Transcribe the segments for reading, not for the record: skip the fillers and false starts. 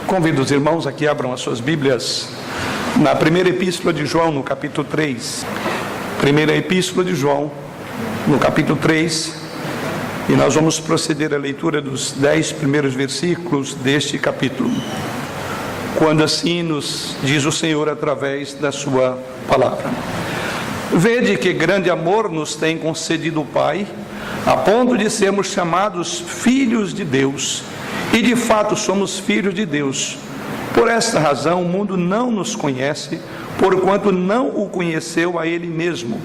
Convido os irmãos a que abram as suas Bíblias na primeira epístola de João, no capítulo 3. Primeira epístola de João, no capítulo 3. E nós vamos proceder à leitura dos 10 primeiros versículos deste capítulo. Quando assim nos diz o Senhor através da sua palavra: Vede que grande amor nos tem concedido o Pai, a ponto de sermos chamados filhos de Deus. E de fato somos filhos de Deus. Por esta razão o mundo não nos conhece, porquanto não o conheceu a Ele mesmo.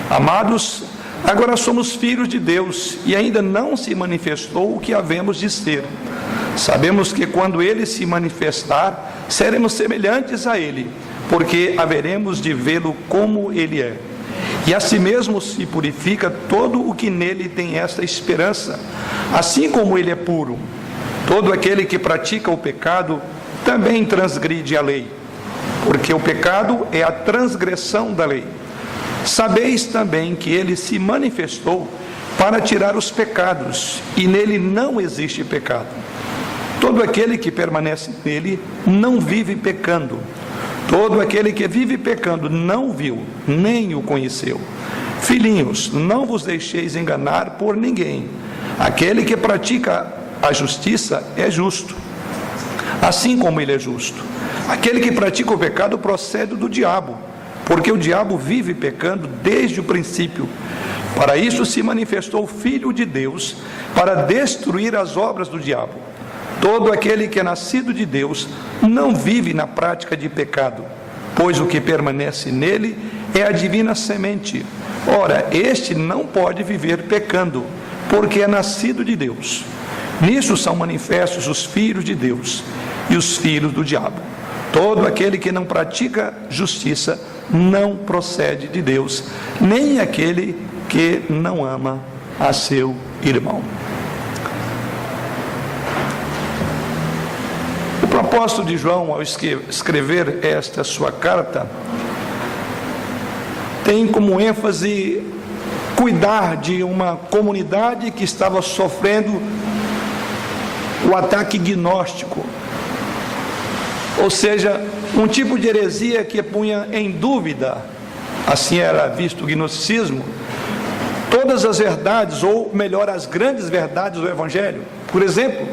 Amados, agora somos filhos de Deus, e ainda não se manifestou o que havemos de ser. Sabemos que quando Ele se manifestar, seremos semelhantes a Ele, porque haveremos de vê-lo como Ele é. E a si mesmo se purifica todo o que nele tem esta esperança, assim como Ele é puro. Todo aquele que pratica o pecado também transgride a lei, porque o pecado é a transgressão da lei. Sabeis também que Ele se manifestou para tirar os pecados, e nele não existe pecado. Todo aquele que permanece nele não vive pecando. Todo aquele que vive pecando não viu, nem o conheceu. Filhinhos, não vos deixeis enganar por ninguém. Aquele que pratica a justiça é justo, assim como Ele é justo. Aquele que pratica o pecado procede do diabo, porque o diabo vive pecando desde o princípio. Para isso se manifestou o Filho de Deus, para destruir as obras do diabo. Todo aquele que é nascido de Deus não vive na prática de pecado, pois o que permanece nele é a divina semente. Ora, este não pode viver pecando, porque é nascido de Deus. Nisso são manifestos os filhos de Deus e os filhos do diabo. Todo aquele que não pratica justiça não procede de Deus, nem aquele que não ama a seu irmão. O propósito de João ao escrever esta sua carta tem como ênfase cuidar de uma comunidade que estava sofrendo o ataque gnóstico, ou seja, um tipo de heresia que punha em dúvida, assim era visto o gnosticismo, todas as verdades, ou melhor, as grandes verdades do Evangelho. Por exemplo,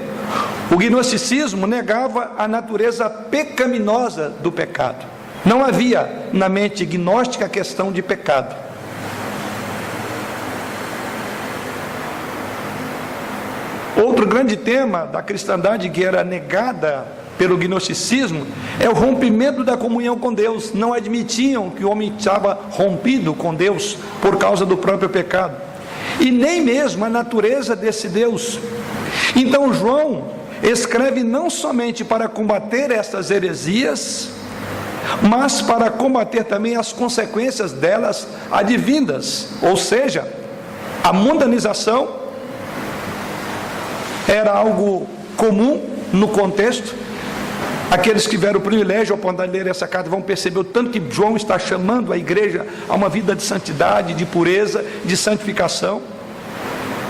o gnosticismo negava a natureza pecaminosa do pecado. Não havia na mente gnóstica a questão de pecado. Outro grande tema da cristandade que era negada pelo gnosticismo é o rompimento da comunhão com Deus. Não admitiam que o homem estava rompido com Deus por causa do próprio pecado, e nem mesmo a natureza desse Deus. Então João escreve não somente para combater essas heresias, mas para combater também as consequências delas advindas, ou seja, a mundanização era algo comum no contexto. Aqueles que tiveram o privilégio ao poder ler essa carta vão perceber o tanto que João está chamando a igreja a uma vida de santidade, de pureza, de santificação.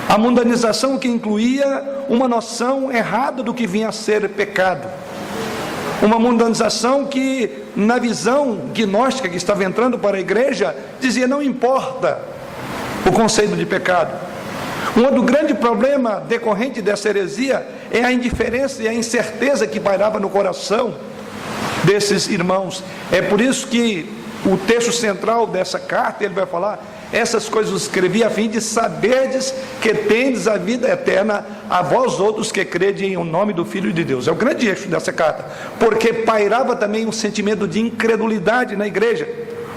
A mundanização que incluía uma noção errada do que vinha a ser pecado. Uma mundanização que, na visão gnóstica que estava entrando para a igreja, dizia: não importa o conceito de pecado. Um outro grande problema decorrente dessa heresia é a indiferença e a incerteza que pairava no coração desses irmãos. É por isso que o texto central dessa carta, ele vai falar: essas coisas eu escrevi a fim de saberdes que tendes a vida eterna, a vós outros que crede em o nome do Filho de Deus. É o grande eixo dessa carta, porque pairava também um sentimento de incredulidade na igreja,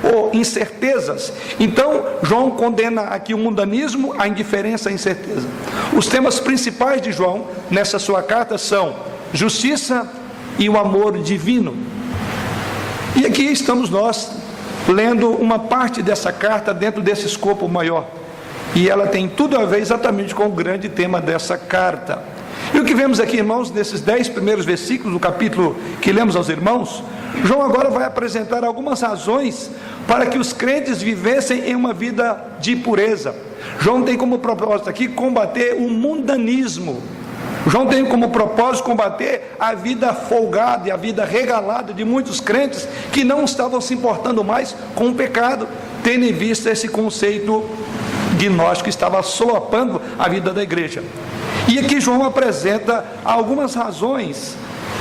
ou incertezas. Então João condena aqui o mundanismo, a indiferença, a incerteza. Os temas principais de João nessa sua carta são justiça e o amor divino. E aqui estamos nós lendo uma parte dessa carta dentro desse escopo maior, e ela tem tudo a ver exatamente com o grande tema dessa carta. E o que vemos aqui, irmãos, nesses 10 primeiros versículos do capítulo que lemos aos irmãos, João agora vai apresentar algumas razões para que os crentes vivessem em uma vida de pureza. João tem como propósito aqui combater o mundanismo, João tem como propósito combater a vida folgada e a vida regalada de muitos crentes que não estavam se importando mais com o pecado, tendo em vista esse conceito gnóstico que estava solapando a vida da igreja. E aqui João apresenta algumas razões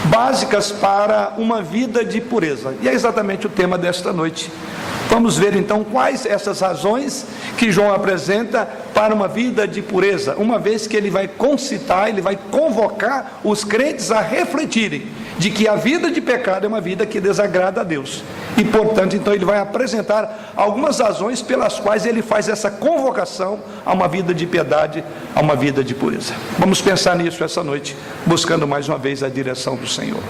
básicas para uma vida de pureza, e é exatamente o tema desta noite. Vamos ver então quais essas razões que João apresenta para uma vida de pureza, uma vez que ele vai concitar, ele vai convocar os crentes a refletirem de que a vida de pecado é uma vida que desagrada a Deus, e portanto então ele vai apresentar algumas razões pelas quais ele faz essa convocação a uma vida de piedade, a uma vida de pureza. Vamos pensar nisso essa noite, buscando mais uma vez a direção do Senhor.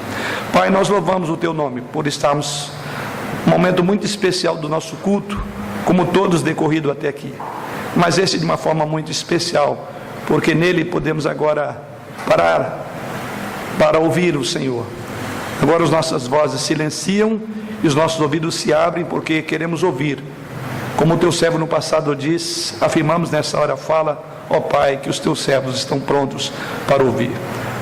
Pai, nós louvamos o teu nome por estarmos um momento muito especial do nosso culto, como todos decorrido até aqui, mas esse de uma forma muito especial, porque nele podemos agora parar para ouvir o Senhor. Agora as nossas vozes silenciam e os nossos ouvidos se abrem, porque queremos ouvir. Como o teu servo no passado diz, afirmamos nessa hora, fala, ó Pai, que os teus servos estão prontos para ouvir.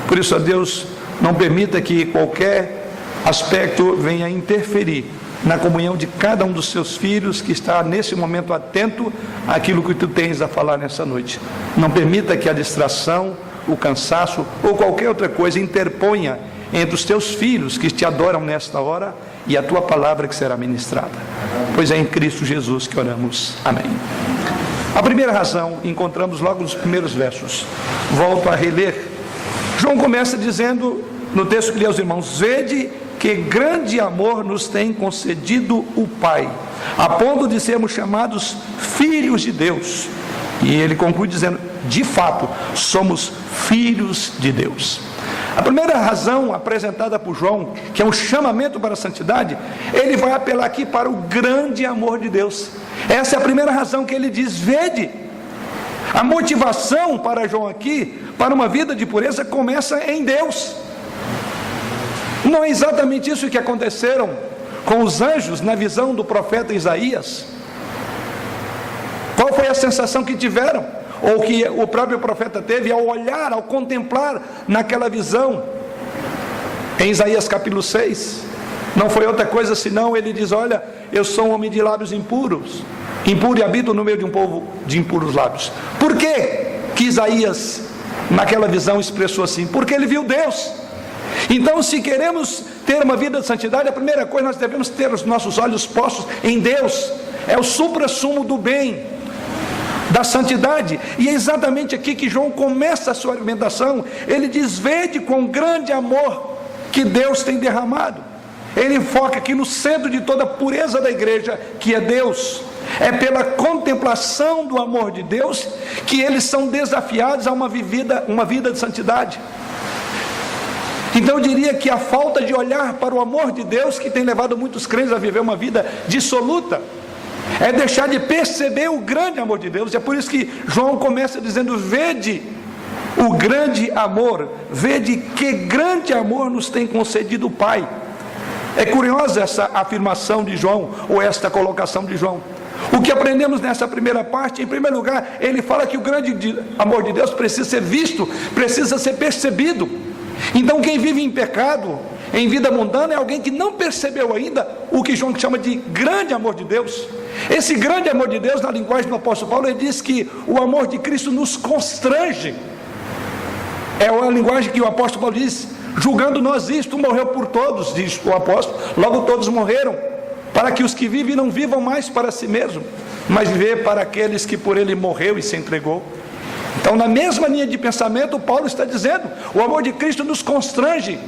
Por isso, ó Deus, não permita que qualquer aspecto venha interferir na comunhão de cada um dos seus filhos que está nesse momento atento àquilo que tu tens a falar nessa noite. Não permita que a distração, o cansaço ou qualquer outra coisa interponha entre os teus filhos que te adoram nesta hora e a tua palavra que será ministrada. Pois é em Cristo Jesus que oramos. Amém. A primeira razão encontramos logo nos primeiros versos. Volto a reler. João começa dizendo no texto que lê aos irmãos: vede que grande amor nos tem concedido o Pai, a ponto de sermos chamados filhos de Deus. E ele conclui dizendo: de fato, somos filhos de Deus. A primeira razão apresentada por João, que é um chamamento para a santidade, ele vai apelar aqui para o grande amor de Deus. Essa é a primeira razão que ele diz: vede. A motivação para João aqui, para uma vida de pureza, começa em Deus. Não é exatamente isso que aconteceram com os anjos na visão do profeta Isaías? Qual foi a sensação que tiveram, ou que o próprio profeta teve ao olhar, ao contemplar naquela visão? Em Isaías capítulo 6, não foi outra coisa senão, ele diz: olha, eu sou um homem de lábios impuros, impuro e habito no meio de um povo de impuros lábios. Por que Isaías naquela visão expressou assim? Porque ele viu Deus. Então, se queremos ter uma vida de santidade, a primeira coisa, nós devemos ter os nossos olhos postos em Deus. É o suprassumo do bem, da santidade. E é exatamente aqui que João começa a sua argumentação. Ele diz: vede quão grande amor que Deus tem derramado. Ele foca aqui no centro de toda a pureza da igreja, que é Deus. É pela contemplação do amor de Deus que eles são desafiados a uma vida de santidade. Então eu diria que a falta de olhar para o amor de Deus que tem levado muitos crentes a viver uma vida dissoluta é deixar de perceber o grande amor de Deus. É por isso que João começa dizendo: vede o grande amor, vede que grande amor nos tem concedido o Pai. É curiosa essa afirmação de João, ou esta colocação de João. O que aprendemos nessa primeira parte? Em primeiro lugar, ele fala que o grande amor de Deus precisa ser visto, precisa ser percebido. Então quem vive em pecado, em vida mundana, é alguém que não percebeu ainda o que João chama de grande amor de Deus. Esse grande amor de Deus, na linguagem do apóstolo Paulo, ele diz que o amor de Cristo nos constrange. É a linguagem que o apóstolo Paulo diz: julgando nós isto, morreu por todos, diz o apóstolo, logo todos morreram, para que os que vivem não vivam mais para si mesmos, mas viver para aqueles que por ele morreu e se entregou. Então, na mesma linha de pensamento, Paulo está dizendo: o amor de Cristo nos constrange,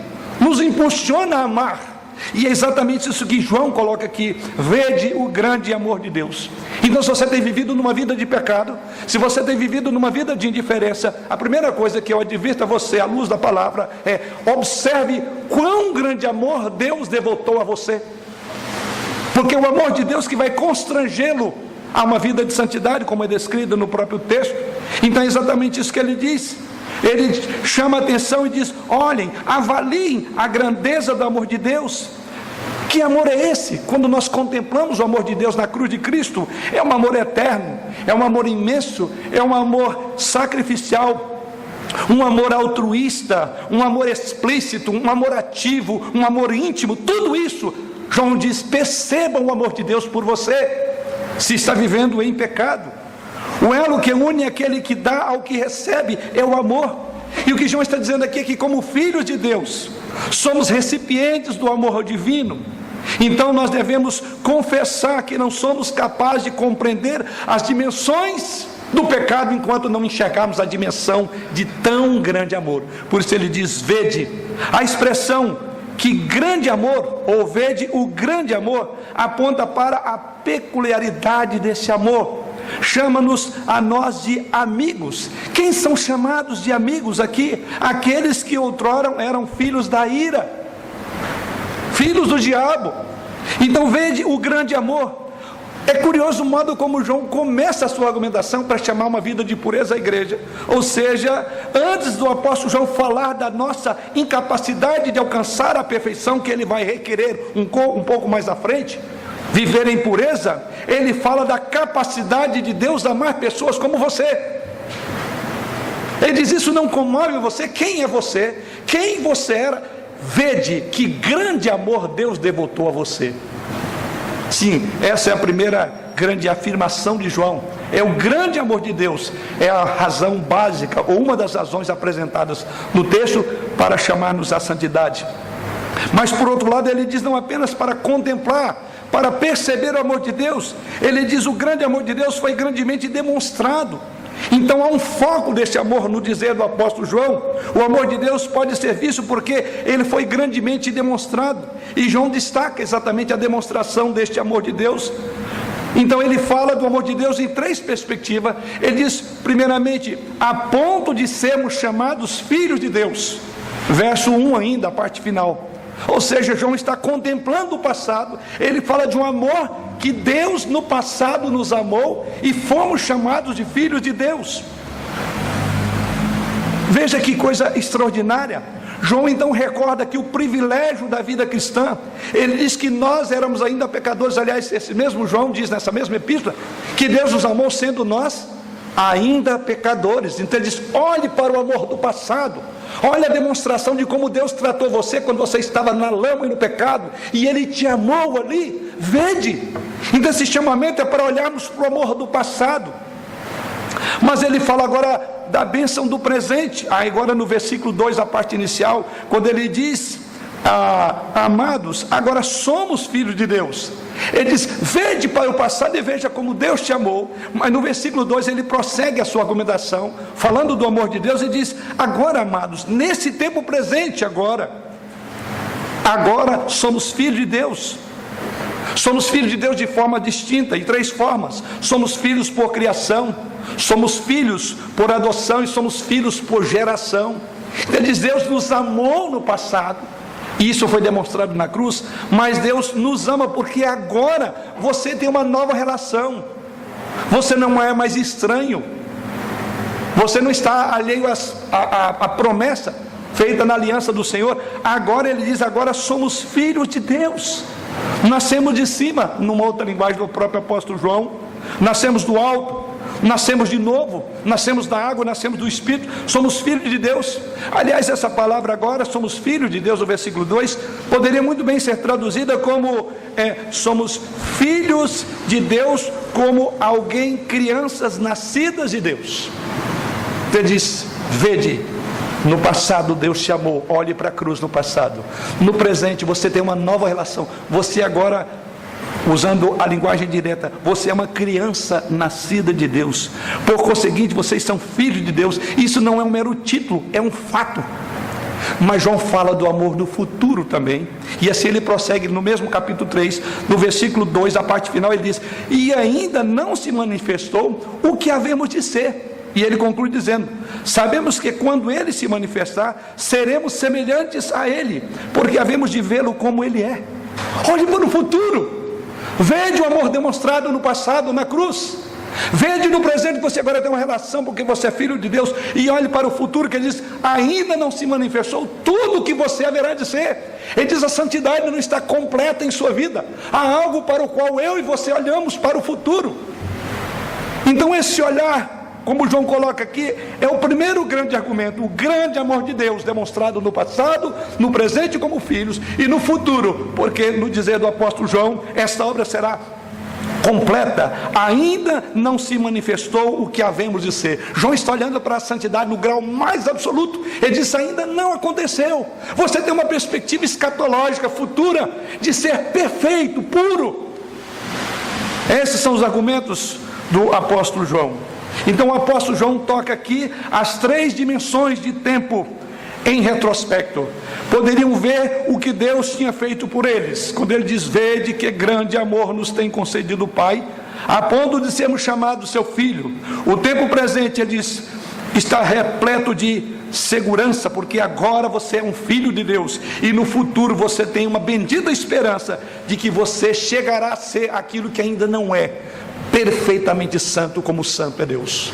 nos impulsiona a amar. E é exatamente isso que João coloca aqui: vede o grande amor de Deus. Então, se você tem vivido numa vida de pecado, se você tem vivido numa vida de indiferença, a primeira coisa que eu advirto a você, à luz da palavra, é: observe quão grande amor Deus devotou a você. Porque o amor de Deus que vai constrangê-lo a uma vida de santidade, como é descrito no próprio texto. Então é exatamente isso que ele diz. Ele chama a atenção e diz: olhem, avaliem a grandeza do amor de Deus. Que amor é esse? Quando nós contemplamos o amor de Deus na cruz de Cristo, é um amor eterno, é um amor imenso, é um amor sacrificial, um amor altruísta, um amor explícito, um amor ativo, um amor íntimo, tudo isso, João diz, perceba o amor de Deus por você, se está vivendo em pecado. O elo que une aquele que dá ao que recebe é o amor. E o que João está dizendo aqui é que, como filhos de Deus, somos recipientes do amor divino. Então nós devemos confessar que não somos capazes de compreender as dimensões do pecado enquanto não enxergarmos a dimensão de tão grande amor. Por isso ele diz, vede. A expressão que grande amor, ou vede o grande amor, aponta para a peculiaridade desse amor. Chama-nos a nós de amigos. Quem são chamados de amigos aqui? Aqueles que outrora eram filhos da ira, filhos do diabo. Então vede o grande amor. É curioso o modo como João começa a sua argumentação para chamar uma vida de pureza à igreja. Ou seja, antes do apóstolo João falar da nossa incapacidade de alcançar a perfeição que ele vai requerer um pouco mais à frente, viver em pureza, ele fala da capacidade de Deus amar pessoas como você. Ele diz, isso não comove você? Quem é você? Quem você era? Vede que grande amor Deus devotou a você. Sim, essa é a primeira grande afirmação de João. É o grande amor de Deus. É a razão básica, ou uma das razões apresentadas no texto para chamar-nos à santidade. Mas por outro lado ele diz, não apenas para contemplar, para perceber o amor de Deus. Ele diz, o grande amor de Deus foi grandemente demonstrado. Então há um foco desse amor no dizer do apóstolo João. O amor de Deus pode ser visto porque ele foi grandemente demonstrado, e João destaca exatamente a demonstração deste amor de Deus. Então ele fala do amor de Deus em três perspectivas. Ele diz, primeiramente, a ponto de sermos chamados filhos de Deus, verso 1 ainda, a parte final. Ou seja, João está contemplando o passado. Ele fala de um amor que Deus no passado nos amou e fomos chamados de filhos de Deus. Veja que coisa extraordinária. João então recorda que o privilégio da vida cristã, ele diz que nós éramos ainda pecadores. Aliás, esse mesmo João diz nessa mesma epístola que Deus nos amou sendo nós ainda pecadores. Então ele diz, olhe para o amor do passado, olha a demonstração de como Deus tratou você quando você estava na lama e no pecado, e Ele te amou ali, vede. Então esse chamamento é para olharmos para o amor do passado. Mas ele fala agora da bênção do presente, agora no versículo 2, a parte inicial, quando ele diz, amados, agora somos filhos de Deus. Ele diz, vede para o passado e veja como Deus te amou. Mas no versículo 2 ele prossegue a sua argumentação, falando do amor de Deus, e diz, agora amados, nesse tempo presente agora somos filhos de Deus. Somos filhos de Deus de forma distinta, em três formas. Somos filhos por criação, somos filhos por adoção e somos filhos por geração. Ele diz, Deus nos amou no passado, e isso foi demonstrado na cruz, mas Deus nos ama porque agora você tem uma nova relação. Você não é mais estranho, você não está alheio à promessa feita na aliança do Senhor. Agora ele diz, agora somos filhos de Deus. Nascemos de cima, numa outra linguagem do próprio apóstolo João, nascemos do alto, nascemos de novo, nascemos da água, nascemos do Espírito, somos filhos de Deus. Aliás, essa palavra agora, somos filhos de Deus, o versículo 2, poderia muito bem ser traduzida como somos filhos de Deus, como alguém, crianças nascidas de Deus. Ele diz, vede, no passado Deus te amou, olhe para a cruz no passado. No presente você tem uma nova relação, você agora, usando a linguagem direta, você é uma criança nascida de Deus. Por conseguinte, vocês são filhos de Deus. Isso não é um mero título, é um fato. Mas João fala do amor no futuro também. E assim ele prossegue no mesmo capítulo 3, no versículo 2, a parte final, ele diz, e ainda não se manifestou o que havemos de ser. E ele conclui dizendo, sabemos que quando ele se manifestar, seremos semelhantes a ele, porque havemos de vê-lo como ele é. Olhe para o futuro, vede o amor demonstrado no passado, na cruz. Vede no presente que você agora tem uma relação, porque você é filho de Deus. E olhe para o futuro, que ele diz, ainda não se manifestou tudo o que você haverá de ser. Ele diz, a santidade não está completa em sua vida. Há algo para o qual eu e você olhamos para o futuro. Então esse olhar como João coloca aqui, é o primeiro grande argumento, o grande amor de Deus demonstrado no passado, no presente como filhos e no futuro, porque no dizer do apóstolo João, esta obra será completa, ainda não se manifestou o que havemos de ser. João está olhando para a santidade no grau mais absoluto. Ele diz: ainda não aconteceu. Você tem uma perspectiva escatológica futura de ser perfeito, puro. Esses são os argumentos do apóstolo João. Então o apóstolo João toca aqui as 3 dimensões de tempo em retrospecto. Poderiam ver o que Deus tinha feito por eles, quando ele diz: vede que grande amor nos tem concedido o Pai, a ponto de sermos chamados seu filho. O tempo presente, ele diz, está repleto de segurança, porque agora você é um filho de Deus, e no futuro você tem uma bendita esperança de que você chegará a ser aquilo que ainda não é, perfeitamente santo, como santo é Deus.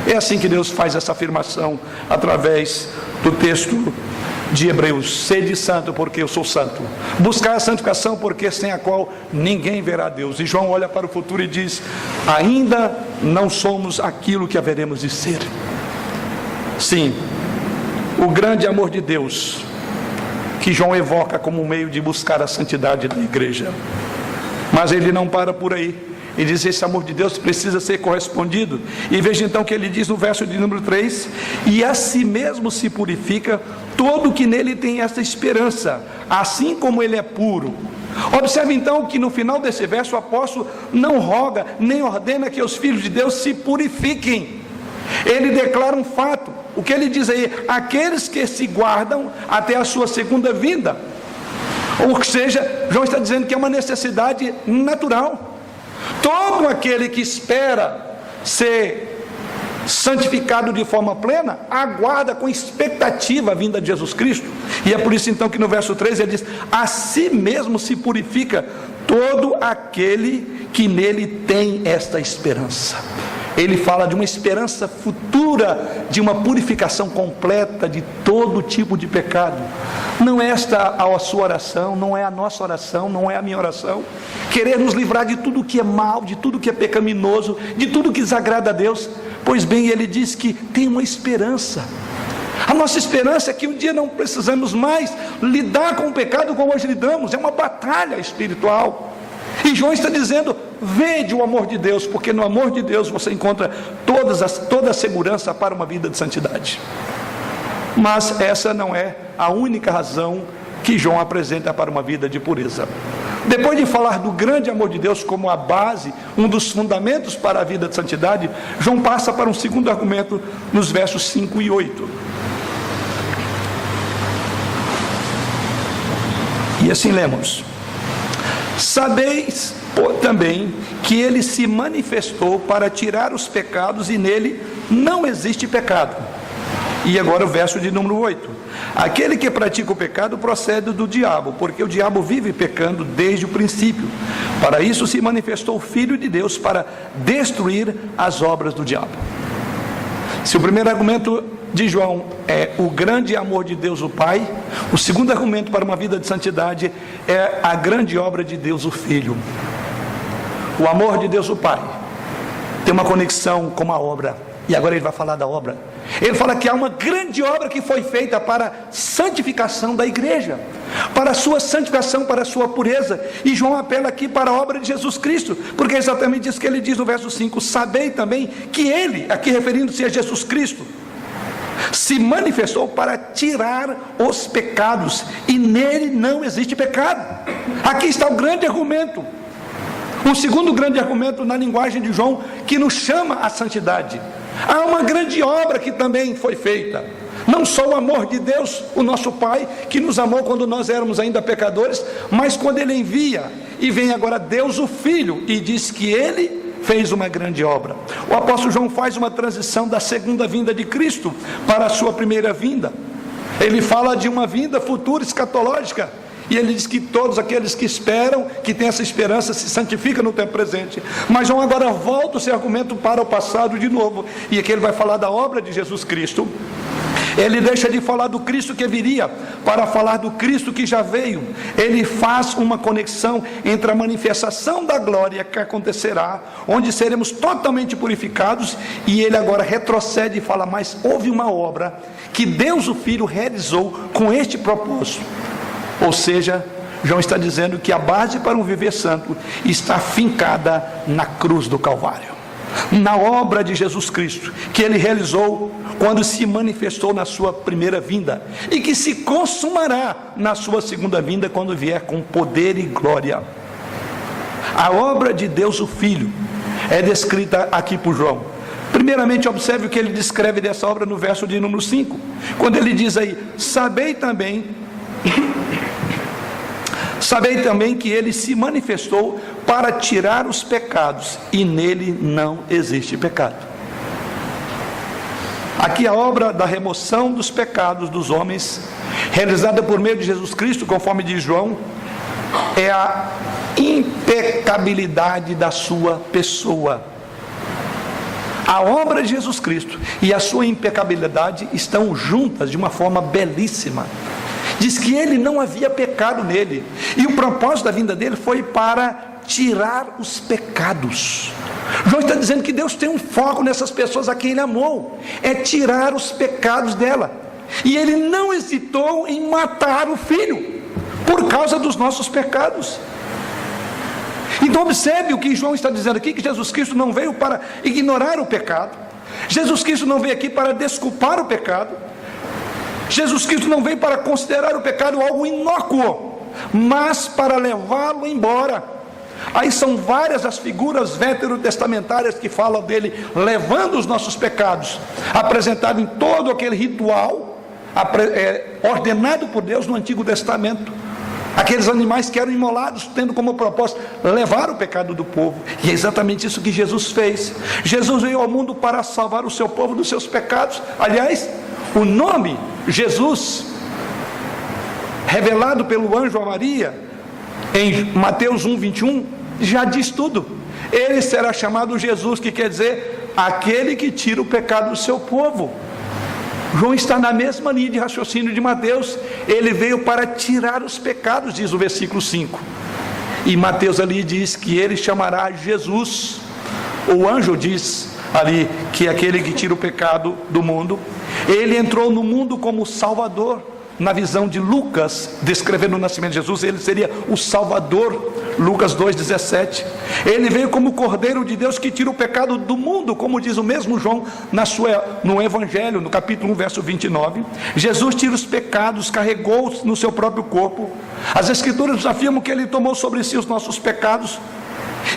É assim que Deus faz essa afirmação através do texto de Hebreus: sede santo, porque eu sou santo. Buscar a santificação, porque sem a qual ninguém verá Deus. E João olha para o futuro e diz: ainda não somos aquilo que haveremos de ser. Sim, o grande amor de Deus que João evoca como um meio de buscar a santidade da igreja. Mas ele não para por aí. Ele diz: esse amor de Deus precisa ser correspondido. E veja então que ele diz no verso de número 3: e a si mesmo se purifica todo que nele tem essa esperança, assim como ele é puro. Observe então que no final desse verso o apóstolo não roga, nem ordena que os filhos de Deus se purifiquem. Ele declara um fato. O que ele diz aí? Aqueles que se guardam até a sua segunda vinda. Ou seja, João está dizendo que é uma necessidade natural. Todo aquele que espera ser santificado de forma plena, aguarda com expectativa a vinda de Jesus Cristo. E é por isso então que no verso 3 ele diz: a si mesmo se purifica todo aquele que nele tem esta esperança. Ele fala de uma esperança futura, de uma purificação completa de todo tipo de pecado. Não é esta a sua oração, não é a nossa oração, não é a minha oração, querer nos livrar de tudo que é mal, de tudo que é pecaminoso, de tudo que desagrada a Deus. Pois bem, ele diz que tem uma esperança. A nossa esperança é que um dia não precisamos mais lidar com o pecado como hoje lidamos. É uma batalha espiritual. E João está dizendo: vede o amor de Deus, porque no amor de Deus você encontra toda a segurança para uma vida de santidade. Mas essa não é a única razão que João apresenta para uma vida de pureza. Depois de falar do grande amor de Deus como a base, um dos fundamentos para a vida de santidade, João passa para um segundo argumento nos versos 5 e 8. E assim lemos: sabeis também que ele se manifestou para tirar os pecados, e nele não existe pecado. E agora o verso de número 8: aquele que pratica o pecado procede do diabo, porque o diabo vive pecando desde o princípio. Para isso se manifestou o Filho de Deus, para destruir as obras do diabo. Se o primeiro argumento de João é o grande amor de Deus o Pai, o segundo argumento para uma vida de santidade é a grande obra de Deus o Filho. O amor de Deus o Pai tem uma conexão com a obra, e agora ele vai falar da obra. Ele fala que há uma grande obra que foi feita para a santificação da igreja, para a sua santificação, para a sua pureza. E João apela aqui para a obra de Jesus Cristo, porque é exatamente isso que ele diz no verso 5: sabei também que ele, aqui referindo-se a Jesus Cristo, se manifestou para tirar os pecados, e nele não existe pecado. Aqui está o grande argumento. O segundo grande argumento na linguagem de João, que nos chama à santidade. Há uma grande obra que também foi feita. Não só o amor de Deus, o nosso Pai, que nos amou quando nós éramos ainda pecadores, mas quando Ele envia, e vem agora Deus o Filho, e diz que Ele fez uma grande obra. O apóstolo João faz uma transição da segunda vinda de Cristo para a sua primeira vinda. Ele fala de uma vinda futura, escatológica, e ele diz que todos aqueles que esperam, que têm essa esperança, se santificam no tempo presente. Mas João agora volta o seu argumento para o passado de novo, e aqui ele vai falar da obra de Jesus Cristo. Ele deixa de falar do Cristo que viria para falar do Cristo que já veio. Ele faz uma conexão entre a manifestação da glória que acontecerá, onde seremos totalmente purificados, e ele agora retrocede e fala: mas houve uma obra que Deus o Filho realizou com este propósito. Ou seja, João está dizendo que a base para um viver santo está fincada na cruz do Calvário, na obra de Jesus Cristo, que ele realizou quando se manifestou na sua primeira vinda, e que se consumará na sua segunda vinda, quando vier com poder e glória. A obra de Deus o Filho é descrita aqui por João. Primeiramente, observe o que ele descreve dessa obra no verso de número 5, quando ele diz aí: sabei também que ele se manifestou para tirar os pecados, e nele não existe pecado. Aqui a obra da remoção dos pecados dos homens, realizada por meio de Jesus Cristo, conforme diz João, é a impecabilidade da sua pessoa. A obra de Jesus Cristo e a sua impecabilidade estão juntas de uma forma belíssima. Diz que ele não havia pecado nele, e o propósito da vinda dele foi para tirar os pecados. João está dizendo que Deus tem um foco nessas pessoas a quem ele amou, é tirar os pecados dela, e ele não hesitou em matar o Filho por causa dos nossos pecados. Então observe o que João está dizendo aqui, que Jesus Cristo não veio para ignorar o pecado, Jesus Cristo não veio aqui para desculpar o pecado, Jesus Cristo não veio para considerar o pecado algo inócuo, mas para levá-lo embora. Aí são várias as figuras veterotestamentárias que falam dele levando os nossos pecados, apresentado em todo aquele ritual ordenado por Deus no Antigo Testamento. Aqueles animais que eram imolados, tendo como propósito levar o pecado do povo. E é exatamente isso que Jesus fez. Jesus veio ao mundo para salvar o seu povo dos seus pecados. Aliás, o nome Jesus, revelado pelo anjo a Maria, em Mateus 1:21, já diz tudo. Ele será chamado Jesus, que quer dizer aquele que tira o pecado do seu povo. João está na mesma linha de raciocínio de Mateus. Ele veio para tirar os pecados, diz o versículo 5. E Mateus ali diz que ele chamará Jesus. O anjo diz ali que é aquele que tira o pecado do mundo. Ele entrou no mundo como Salvador. Na visão de Lucas, descrevendo o nascimento de Jesus, ele seria o Salvador. Lucas 2,17. Ele veio como Cordeiro de Deus que tira o pecado do mundo, como diz o mesmo João no Evangelho, no capítulo 1, verso 29. Jesus tira os pecados, carregou no seu próprio corpo. As Escrituras nos afirmam que ele tomou sobre si os nossos pecados,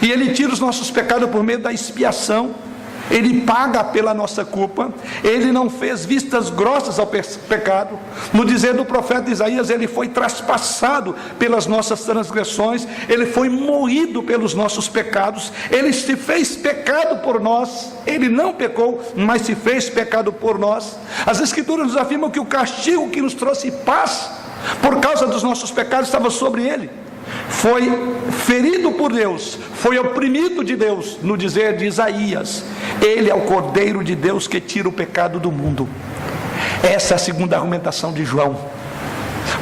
e ele tira os nossos pecados por meio da expiação. Ele paga pela nossa culpa. Ele não fez vistas grossas ao pecado. No dizer do profeta Isaías, ele foi traspassado pelas nossas transgressões, ele foi moído pelos nossos pecados, ele se fez pecado por nós. Ele não pecou, mas se fez pecado por nós. As Escrituras nos afirmam que o castigo que nos trouxe paz por causa dos nossos pecados estava sobre ele. Foi ferido por Deus, foi oprimido de Deus. No dizer de Isaías, ele é o Cordeiro de Deus que tira o pecado do mundo. Essa é a segunda argumentação de João.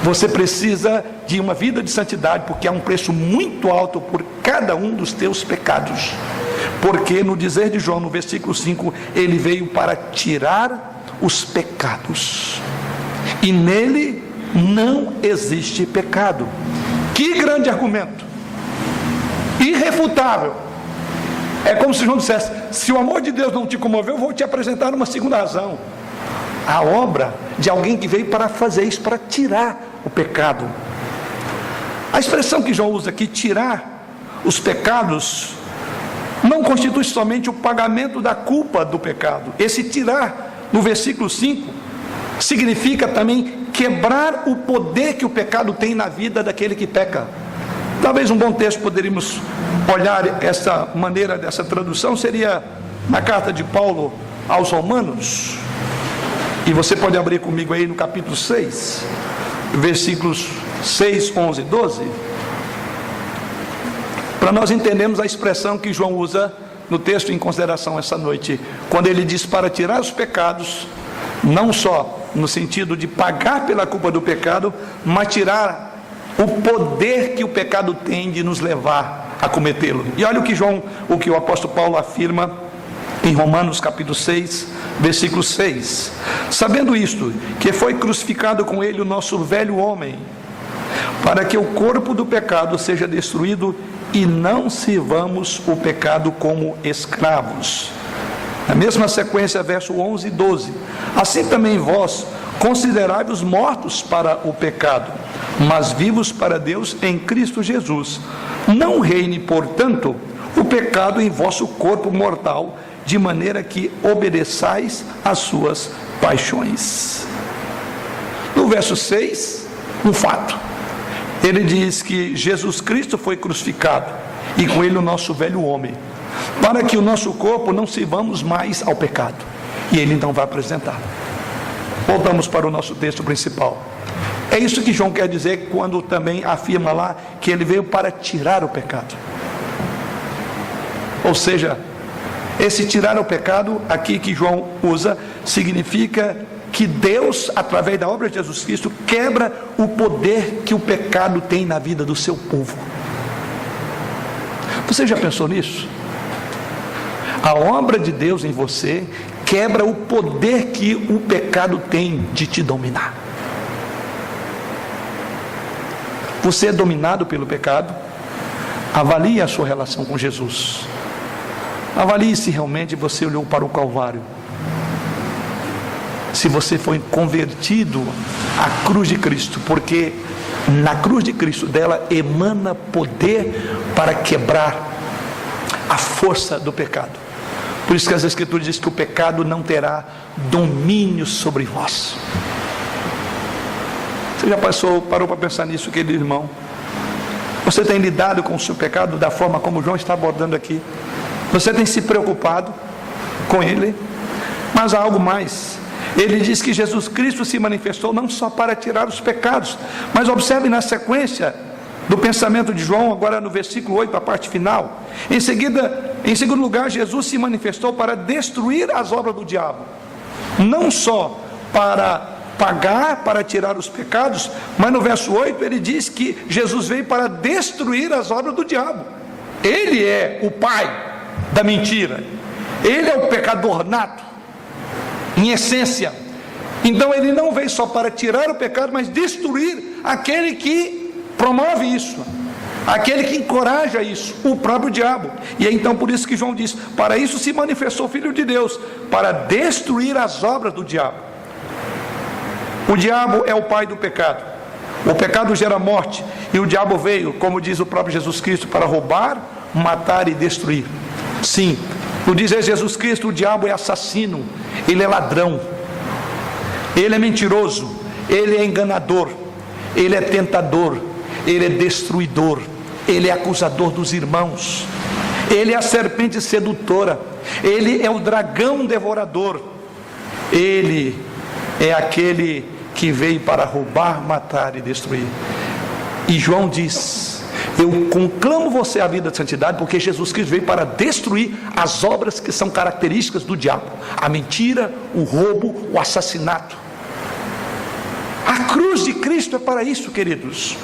Você precisa de uma vida de santidade, porque há um preço muito alto por cada um dos teus pecados. Porque no dizer de João, no versículo 5, ele veio para tirar os pecados, e nele não existe pecado. Que grande argumento, irrefutável. É como se João dissesse: se o amor de Deus não te comoveu, eu vou te apresentar uma segunda razão. A obra de alguém que veio para fazer isso, para tirar o pecado. A expressão que João usa aqui, tirar os pecados, não constitui somente o pagamento da culpa do pecado. Esse tirar, no versículo 5, significa também quebrar o poder que o pecado tem na vida daquele que peca. Talvez um bom texto poderíamos olhar essa maneira dessa tradução seria na carta de Paulo aos Romanos, e você pode abrir comigo aí no capítulo 6, versículos 6, 11 e 12, para nós entendermos a expressão que João usa no texto em consideração essa noite, quando ele diz para tirar os pecados, não só no sentido de pagar pela culpa do pecado, mas tirar o poder que o pecado tem de nos levar a cometê-lo. E olha o que o apóstolo Paulo afirma em Romanos capítulo 6, versículo 6: sabendo isto, que foi crucificado com ele o nosso velho homem, para que o corpo do pecado seja destruído e não sirvamos o pecado como escravos. Na mesma sequência, verso 11 e 12: assim também vós considerai-vos mortos para o pecado, mas vivos para Deus em Cristo Jesus. Não reine, portanto, o pecado em vosso corpo mortal, de maneira que obedeçais às suas paixões. No verso 6, um fato. Ele diz que Jesus Cristo foi crucificado, e com ele o nosso velho homem, para que o nosso corpo não sirvamos mais ao pecado. E ele então vai apresentar. Voltamos para o nosso texto principal. É isso que João quer dizer quando também afirma lá que ele veio para tirar o pecado. Ou seja, esse tirar o pecado aqui que João usa significa que Deus, através da obra de Jesus Cristo, quebra o poder que o pecado tem na vida do seu povo. Você já pensou nisso? A obra de Deus em você quebra o poder que o pecado tem de te dominar. Você é dominado pelo pecado? Avalie a sua relação com Jesus. Avalie se realmente você olhou para o Calvário, se você foi convertido à cruz de Cristo, porque na cruz de Cristo dela emana poder para quebrar a força do pecado. Por isso que as Escrituras dizem que o pecado não terá domínio sobre vós. Você já parou para pensar nisso, querido irmão? Você tem lidado com o seu pecado da forma como João está abordando aqui? Você tem se preocupado com ele? Mas há algo mais. Ele diz que Jesus Cristo se manifestou não só para tirar os pecados, mas observe na sequência do pensamento de João, agora no versículo 8, a parte final. Em segundo lugar, Jesus se manifestou para destruir as obras do diabo, não só para pagar, para tirar os pecados, mas no verso 8 ele diz que Jesus veio para destruir as obras do diabo. Ele é o pai da mentira, ele é o pecador nato, em essência. Então ele não veio só para tirar o pecado, mas destruir aquele que promove isso, aquele que encoraja isso, o próprio diabo. E é então por isso que João diz: para isso se manifestou o Filho de Deus, para destruir as obras do diabo. O diabo é o pai do pecado. O pecado gera morte, e o diabo veio, como diz o próprio Jesus Cristo, para roubar, matar e destruir. Sim, no dizer Jesus Cristo, o diabo é assassino, ele é ladrão, ele é mentiroso, ele é enganador, ele é tentador, ele é destruidor, ele é acusador dos irmãos, ele é a serpente sedutora, ele é o dragão devorador, ele é aquele que veio para roubar, matar e destruir. E João diz: eu conclamo você à vida de santidade, porque Jesus Cristo veio para destruir as obras que são características do diabo: a mentira, o roubo, o assassinato. A cruz de Cristo é para isso, queridos.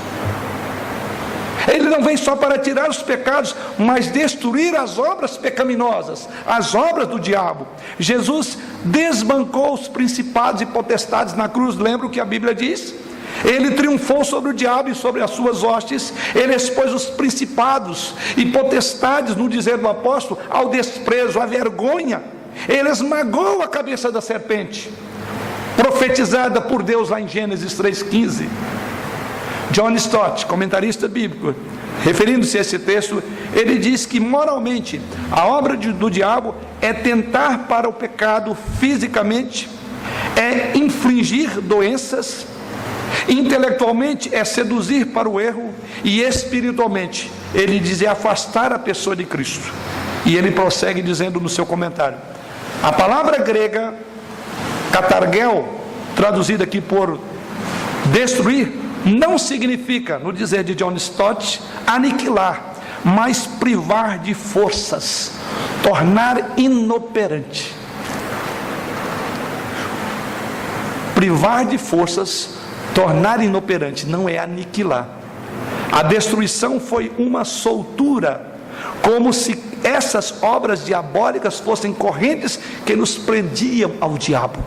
Ele não vem só para tirar os pecados, mas destruir as obras pecaminosas, as obras do diabo. Jesus desbancou os principados e potestades na cruz. Lembra o que a Bíblia diz? Ele triunfou sobre o diabo e sobre as suas hostes. Ele expôs os principados e potestades, no dizer do apóstolo, ao desprezo, à vergonha. Ele esmagou a cabeça da serpente, profetizada por Deus lá em Gênesis 3,15. John Stott, comentarista bíblico, referindo-se a esse texto, ele diz que moralmente a obra do diabo é tentar para o pecado fisicamente, é infligir doenças, intelectualmente é seduzir para o erro, e espiritualmente ele diz é afastar a pessoa de Cristo. E ele prossegue dizendo no seu comentário: a palavra grega katargel, traduzida aqui por destruir, não significa, no dizer de John Stott, aniquilar, mas privar de forças, tornar inoperante. privar de forças, tornar inoperante, não é aniquilar. A destruição foi uma soltura, como se essas obras diabólicas fossem correntes que nos prendiam ao diabo.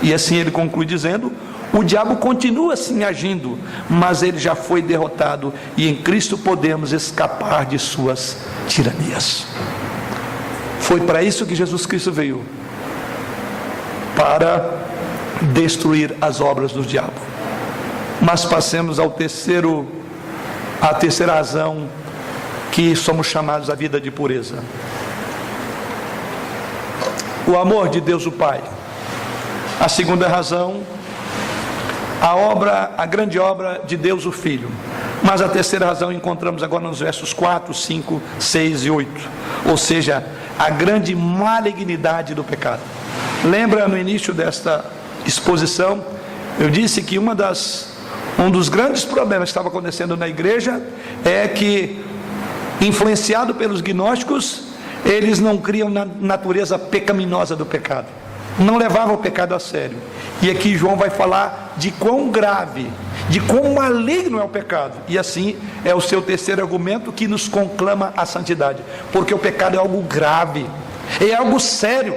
E assim ele conclui dizendo: o diabo continua assim agindo, mas ele já foi derrotado, e em Cristo podemos escapar de suas tiranias. Foi para isso que Jesus Cristo veio, para destruir as obras do diabo. Mas passemos à terceira razão que somos chamados à vida de pureza. O amor de Deus o Pai. A segunda razão, a grande obra de Deus o Filho. Mas a terceira razão encontramos agora nos versos 4, 5, 6 e 8. Ou seja, a grande malignidade do pecado. Lembra no início desta exposição, eu disse que um dos grandes problemas que estava acontecendo na igreja é que, influenciado pelos gnósticos, eles não criam na natureza pecaminosa do pecado, não levavam o pecado a sério. E aqui João vai falar de quão grave, de quão maligno é o pecado. E assim é o seu terceiro argumento, que nos conclama a santidade, porque o pecado é algo grave, é algo sério.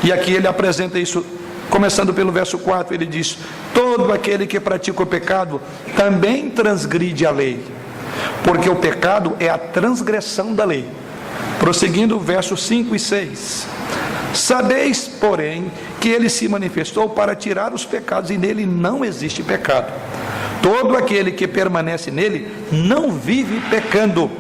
E aqui ele apresenta isso, começando pelo verso 4, ele diz: todo aquele que pratica o pecado também transgride a lei, porque o pecado é a transgressão da lei. Prosseguindo, versos 5 e 6: sabeis, porém, que ele se manifestou para tirar os pecados, e nele não existe pecado. Todo aquele que permanece nele não vive pecando.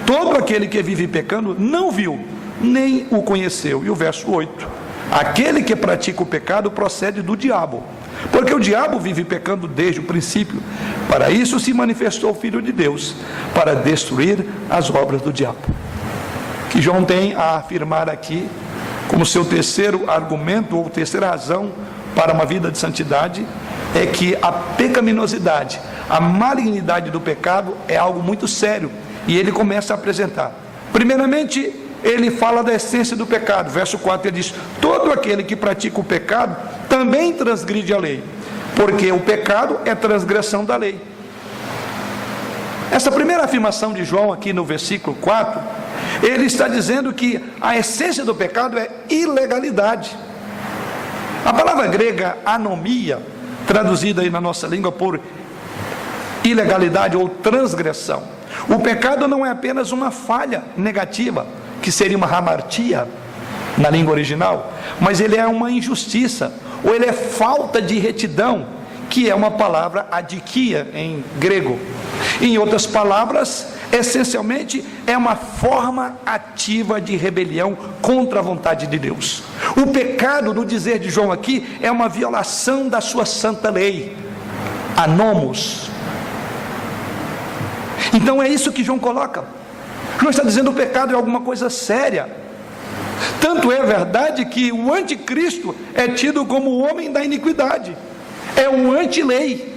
Todo aquele que vive pecando não viu, nem o conheceu. E o verso 8: aquele que pratica o pecado procede do diabo, porque o diabo vive pecando desde o princípio. Para isso se manifestou o Filho de Deus, para destruir as obras do diabo. Que João tem a afirmar aqui, como seu terceiro argumento, ou terceira razão para uma vida de santidade, é que a pecaminosidade, a malignidade do pecado é algo muito sério. E ele começa a apresentar. Primeiramente, ele fala da essência do pecado. Verso 4, ele diz: todo aquele que pratica o pecado também transgride a lei, porque o pecado é transgressão da lei. Essa primeira afirmação de João aqui no versículo 4, ele está dizendo que a essência do pecado é ilegalidade. A palavra grega anomia, traduzida aí na nossa língua por ilegalidade ou transgressão. O pecado não é apenas uma falha negativa, que seria uma hamartia na língua original, mas ele é uma injustiça, ou ele é falta de retidão, que é uma palavra adikia em grego. Em outras palavras, essencialmente é uma forma ativa de rebelião contra a vontade de Deus. O pecado, no dizer de João aqui, é uma violação da sua santa lei, anomos. Então é isso que João coloca. João está dizendo que o pecado é alguma coisa séria. Tanto é verdade que o anticristo é tido como o homem da iniquidade, é o anti-lei,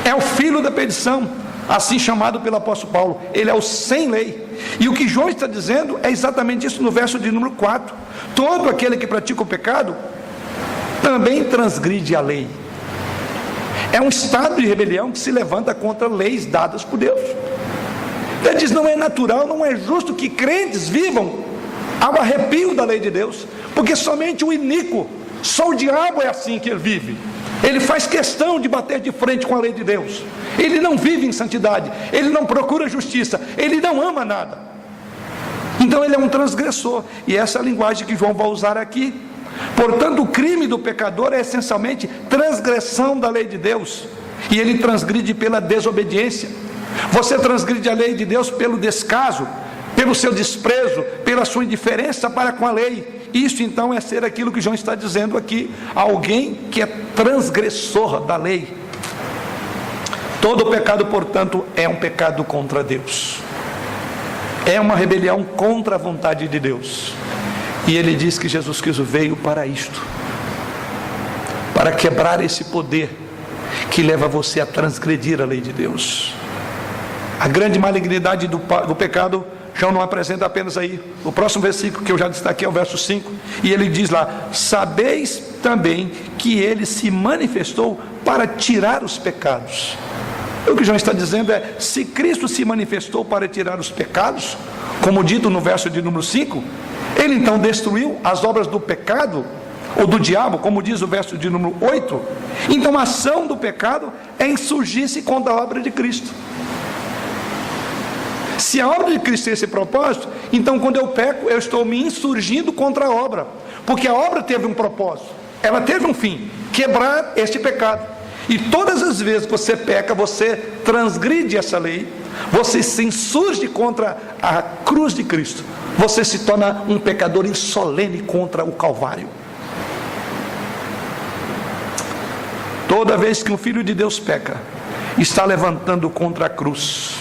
é o filho da perdição, assim chamado pelo apóstolo Paulo. Ele é o sem lei. E o que João está dizendo é exatamente isso no verso de número 4: todo aquele que pratica o pecado também transgride a lei. É um estado de rebelião que se levanta contra leis dadas por Deus. Ele diz: não é natural, não é justo que crentes vivam ao arrepio da lei de Deus, porque somente o iníquo, só o diabo é assim que ele vive. Ele faz questão de bater de frente com a lei de Deus. Ele não vive em santidade, ele não procura justiça, ele não ama nada. Então ele é um transgressor, e essa é a linguagem que João vai usar aqui. Portanto, o crime do pecador é essencialmente transgressão da lei de Deus, e ele transgride pela desobediência. Você transgride a lei de Deus pelo descaso, pelo seu desprezo, pela sua indiferença para com a lei. Isso então é ser aquilo que João está dizendo aqui: alguém que é transgressor da lei. Todo pecado, portanto, é um pecado contra Deus, é uma rebelião contra a vontade de Deus. E ele diz que Jesus Cristo veio para isto, para quebrar esse poder que leva você a transgredir a lei de Deus. A grande malignidade do pecado, João não apresenta apenas aí. O próximo versículo que eu já destaquei é o verso 5. E ele diz lá: sabeis também que ele se manifestou para tirar os pecados. O que João está dizendo é: se Cristo se manifestou para tirar os pecados, como dito no verso de número 5, ele então destruiu as obras do pecado, ou do diabo, como diz o verso de número 8. Então a ação do pecado é insurgir-se contra a obra de Cristo. Se a obra de Cristo tem esse propósito, então quando eu peco, eu estou me insurgindo contra a obra, porque a obra teve um propósito, ela teve um fim: quebrar este pecado. E todas as vezes que você peca, você transgride essa lei, você se insurge contra a cruz de Cristo, você se torna um pecador insolene contra o Calvário. Toda vez que um filho de Deus peca, está levantando contra a cruz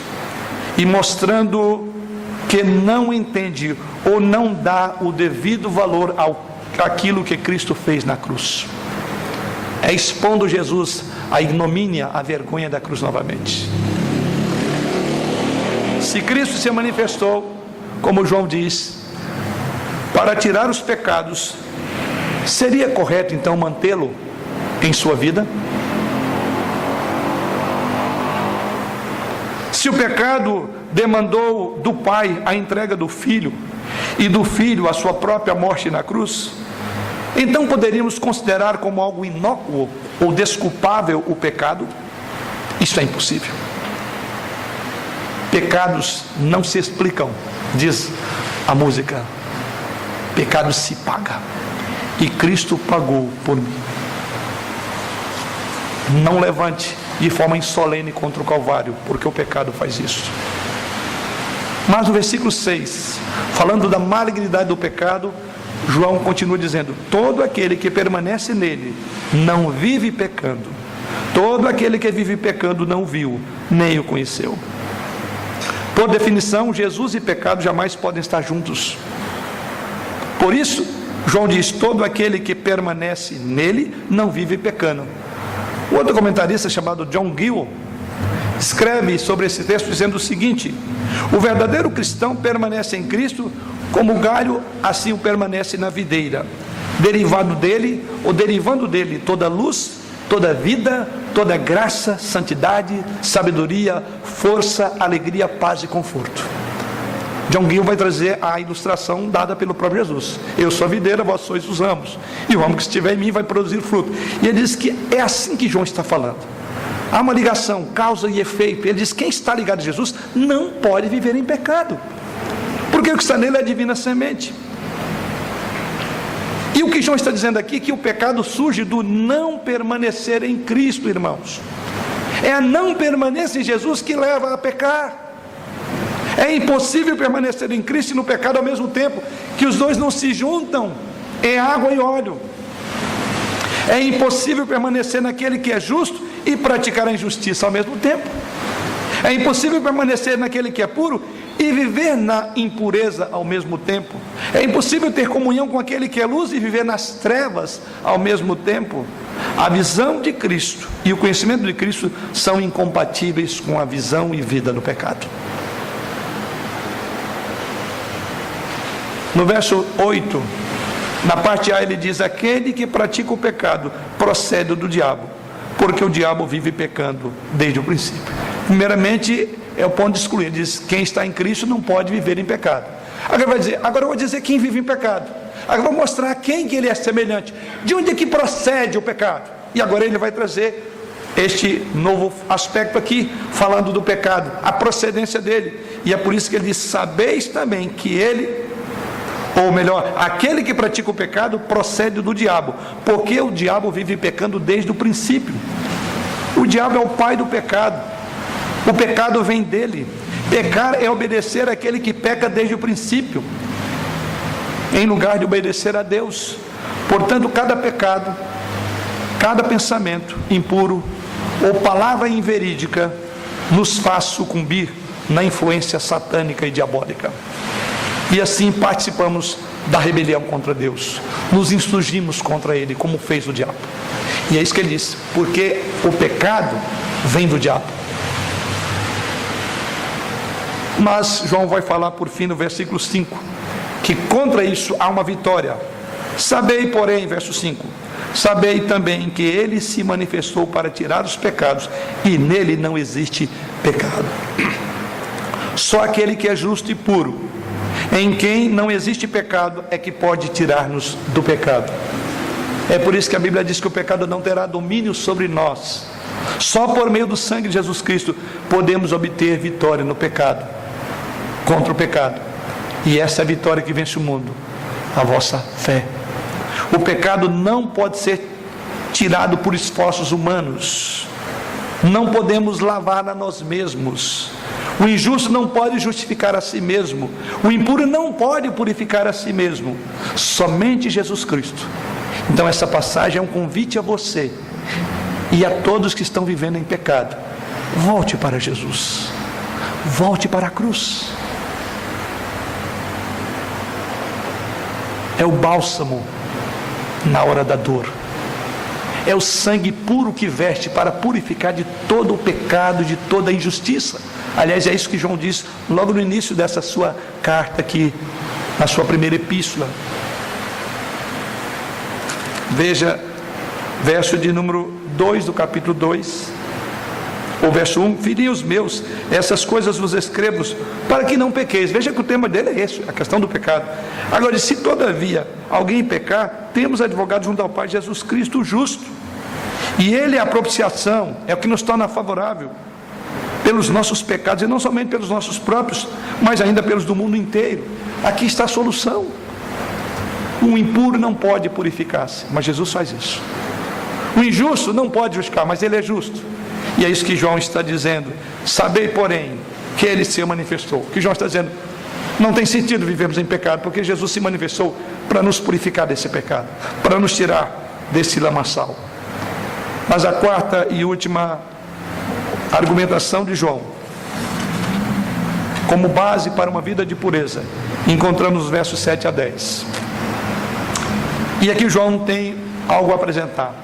e mostrando que não entende ou não dá o devido valor àquilo que Cristo fez na cruz. É expondo Jesus à ignomínia, à vergonha da cruz novamente. Se Cristo se manifestou, como João diz, para tirar os pecados, seria correto então mantê-lo em sua vida? Se o pecado demandou do Pai a entrega do Filho, e do Filho a sua própria morte na cruz, então poderíamos considerar como algo inócuo ou desculpável o pecado? Isso é impossível. Pecados não se explicam, diz a música. Pecado se paga, e Cristo pagou por mim. Não levante de forma insolene contra o Calvário, porque o pecado faz isso. Mas no versículo 6, falando da malignidade do pecado, João continua dizendo: todo aquele que permanece nele não vive pecando. Todo aquele que vive pecando não viu, nem o conheceu. Por definição, Jesus e pecado jamais podem estar juntos. Por isso, João diz: todo aquele que permanece nele não vive pecando. O outro comentarista, chamado John Gill, escreve sobre esse texto dizendo o seguinte: o verdadeiro cristão permanece em Cristo como o galho assim o permanece na videira, derivado dele ou derivando dele toda luz, toda vida, toda graça, santidade, sabedoria, força, alegria, paz e conforto. John Gill vai trazer a ilustração dada pelo próprio Jesus: eu sou a videira, vós sois os ramos, e o ramo que estiver em mim vai produzir fruto. E ele diz que é assim que João está falando. Há uma ligação, causa e efeito. Ele diz: quem está ligado a Jesus não pode viver em pecado, porque o que está nele é a divina semente. E o que João está dizendo aqui é que o pecado surge do não permanecer em Cristo, irmãos. É a não permanência em Jesus que leva a pecar. É impossível permanecer em Cristo e no pecado ao mesmo tempo, que os dois não se juntam em água e óleo. É impossível permanecer naquele que é justo e praticar a injustiça ao mesmo tempo. É impossível permanecer naquele que é puro e viver na impureza ao mesmo tempo. É impossível ter comunhão com aquele que é luz e viver nas trevas ao mesmo tempo. A visão de Cristo e o conhecimento de Cristo são incompatíveis com a visão e vida do pecado. No verso 8, na parte A, ele diz: aquele que pratica o pecado procede do diabo, porque o diabo vive pecando desde o princípio. Primeiramente, é o ponto de excluir. Ele diz: quem está em Cristo não pode viver em pecado. Agora eu vou dizer quem vive em pecado. Agora eu vou mostrar quem que ele é semelhante. De onde é que procede o pecado? E agora ele vai trazer este novo aspecto aqui, falando do pecado, a procedência dele. E é por isso que ele diz: sabeis também que ele, ou melhor, aquele que pratica o pecado procede do diabo, porque o diabo vive pecando desde o princípio. O diabo é o pai do pecado. O pecado vem dele. Pecar é obedecer àquele que peca desde o princípio, em lugar de obedecer a Deus. Portanto, cada pecado, cada pensamento impuro ou palavra inverídica nos faz sucumbir na influência satânica e diabólica. E assim participamos da rebelião contra Deus, nos insurgimos contra Ele, como fez o diabo. E é isso que ele diz: porque o pecado vem do diabo. Mas João vai falar por fim no versículo 5, que contra isso há uma vitória. Sabei, porém, verso 5, sabei também que ele se manifestou para tirar os pecados, e nele não existe pecado. Só aquele que é justo e puro, em quem não existe pecado, é que pode tirar-nos do pecado. É por isso que a Bíblia diz que o pecado não terá domínio sobre nós. Só por meio do sangue de Jesus Cristo podemos obter vitória no pecado, contra o pecado. E essa é a vitória que vence o mundo, a vossa fé. O pecado não pode ser tirado por esforços humanos. Não podemos lavar a nós mesmos. O injusto não pode justificar a si mesmo. O impuro não pode purificar a si mesmo. Somente Jesus Cristo. Então essa passagem é um convite a você e a todos que estão vivendo em pecado. Volte para Jesus. Volte para a cruz. É o bálsamo na hora da dor. É o sangue puro que veste para purificar de todo o pecado, de toda a injustiça. Aliás, é isso que João diz logo no início dessa sua carta aqui, na sua primeira epístola. Veja, verso de número 2 do capítulo 2, o verso 1, filhinhos meus, essas coisas vos escrevo para que não pequeis. Veja que o tema dele é esse, a questão do pecado. Agora, se todavia alguém pecar, temos advogado junto ao Pai, Jesus Cristo, o justo. E ele é a propiciação, é o que nos torna favorável pelos nossos pecados, e não somente pelos nossos próprios, mas ainda pelos do mundo inteiro. Aqui está a solução. O impuro não pode purificar-se, mas Jesus faz isso. O injusto não pode justificar, mas ele é justo. E é isso que João está dizendo. Sabei, porém, que ele se manifestou. O que João está dizendo? Não tem sentido vivermos em pecado, porque Jesus se manifestou para nos purificar desse pecado, para nos tirar desse lamaçal. Mas a quarta e última argumentação de João, como base para uma vida de pureza, encontramos os versos 7 a 10. E aqui João tem algo a apresentar.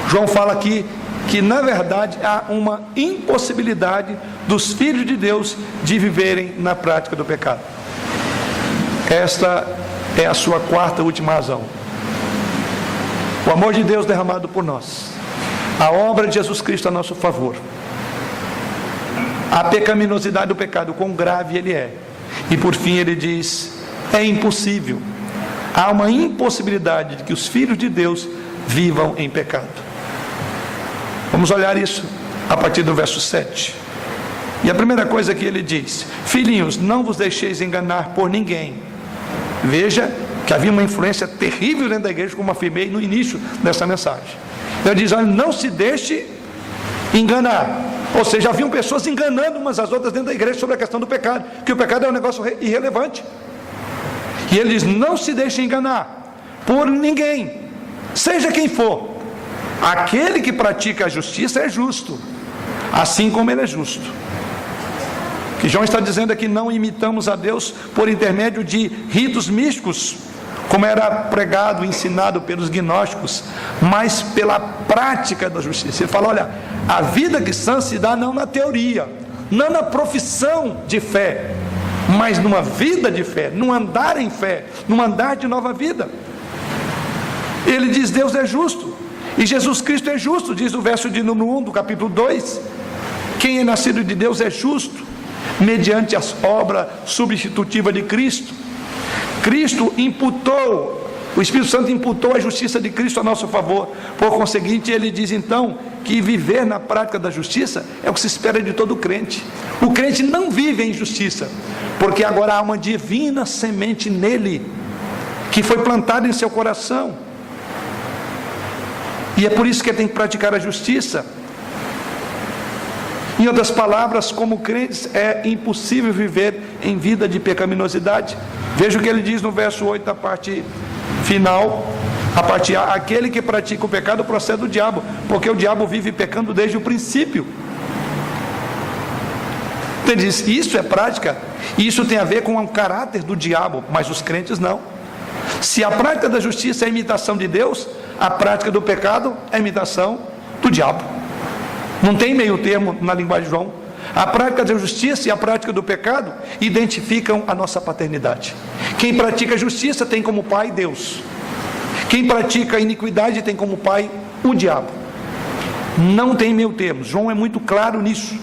João fala aqui que na verdade há uma impossibilidade dos filhos de Deus de viverem na prática do pecado. Esta é a sua quarta e última razão. O amor de Deus derramado por nós, a obra de Jesus Cristo a nosso favor, a pecaminosidade do pecado, quão grave ele é. E por fim ele diz, é impossível. Há uma impossibilidade de que os filhos de Deus vivam em pecado. Vamos olhar isso a partir do verso 7. E a primeira coisa que ele diz, filhinhos, não vos deixeis enganar por ninguém. Veja que havia uma influência terrível dentro da igreja, como afirmei no início dessa mensagem. Ele diz, olha, não se deixe enganar. Ou seja, haviam pessoas enganando umas às outras dentro da igreja sobre a questão do pecado, que o pecado é um negócio irrelevante. E ele diz, não se deixe enganar por ninguém, seja quem for. Aquele que pratica a justiça é justo, assim como ele é justo. O que João está dizendo é que não imitamos a Deus por intermédio de ritos místicos, como era pregado e ensinado pelos gnósticos, mas pela prática da justiça. Ele fala, olha, a vida cristã se dá não na teoria, não na profissão de fé, mas numa vida de fé, num andar em fé, num andar de nova vida. Ele diz, Deus é justo, e Jesus Cristo é justo, diz o verso de número 1 do capítulo 2, quem é nascido de Deus é justo, mediante a obra substitutiva de Cristo. Cristo imputou, o Espírito Santo imputou a justiça de Cristo a nosso favor. Por conseguinte, ele diz então que viver na prática da justiça é o que se espera de todo crente. O crente não vive em justiça, porque agora há uma divina semente nele, que foi plantada em seu coração, e é por isso que ele tem que praticar a justiça. Em outras palavras, como crentes, é impossível viver em vida de pecaminosidade. Veja o que ele diz no verso 8, a parte final, a parte A, aquele que pratica o pecado procede do diabo, porque o diabo vive pecando desde o princípio. Ele diz, isso é prática, isso tem a ver com o caráter do diabo, mas os crentes não. Se a prática da justiça é a imitação de Deus, a prática do pecado é a imitação do diabo. Não tem meio termo na linguagem de João. A prática da justiça e a prática do pecado identificam a nossa paternidade. Quem pratica a justiça tem como pai Deus. Quem pratica a iniquidade tem como pai o diabo. Não tem meio termo. João é muito claro nisso.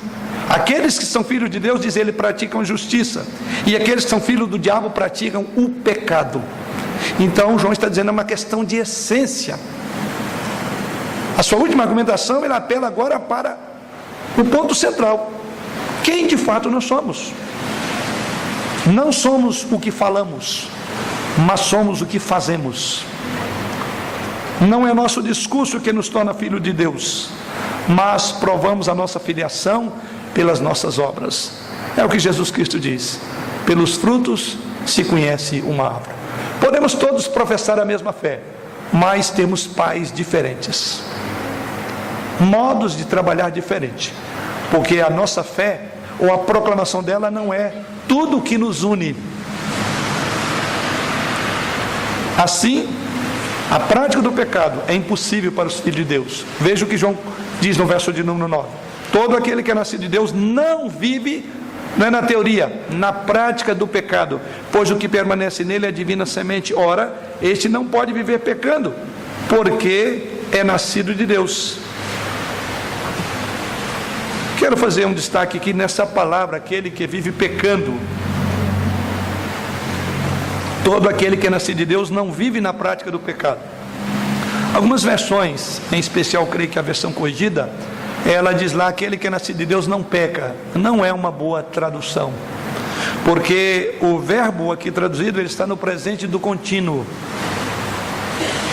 Aqueles que são filhos de Deus, diz ele, praticam justiça, e aqueles que são filhos do diabo praticam o pecado. Então João está dizendo, é uma questão de essência. A sua última argumentação, ele apela agora para o ponto central: quem de fato nós somos. Não somos o que falamos, mas somos o que fazemos. Não é nosso discurso que nos torna filho de Deus, mas provamos a nossa filiação pelas nossas obras. É o que Jesus Cristo diz: pelos frutos se conhece uma árvore. Podemos todos professar a mesma fé, mas temos pais diferentes, modos de trabalhar diferentes, porque a nossa fé, ou a proclamação dela, não é tudo o que nos une. Assim, a prática do pecado é impossível para os filhos de Deus. Veja o que João diz no verso de número 9: todo aquele que é nascido de Deus não vive, não é na teoria, na prática do pecado, pois o que permanece nele é a divina semente. Ora, este não pode viver pecando, porque é nascido de Deus. Quero fazer um destaque aqui nessa palavra, aquele que vive pecando. Todo aquele que é nascido de Deus não vive na prática do pecado. Algumas versões, em especial creio que a versão corrigida, ela diz lá: aquele que é nascido de Deus não peca. Não é uma boa tradução, porque o verbo aqui traduzido, ele está no presente do contínuo.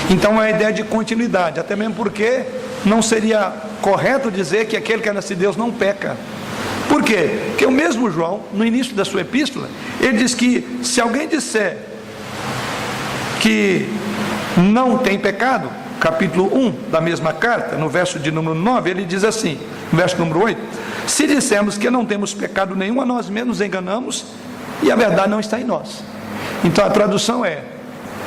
Então é a ideia de continuidade, até mesmo porque não seria correto dizer que aquele que é nascido de Deus não peca. Por quê? Porque o mesmo João, no início da sua epístola, ele diz que se alguém disser que não tem pecado, capítulo 1 da mesma carta, no verso de número 9, ele diz assim, no verso número 8: se dissermos que não temos pecado nenhum, a nós mesmos nos enganamos e a verdade não está em nós. Então a tradução é,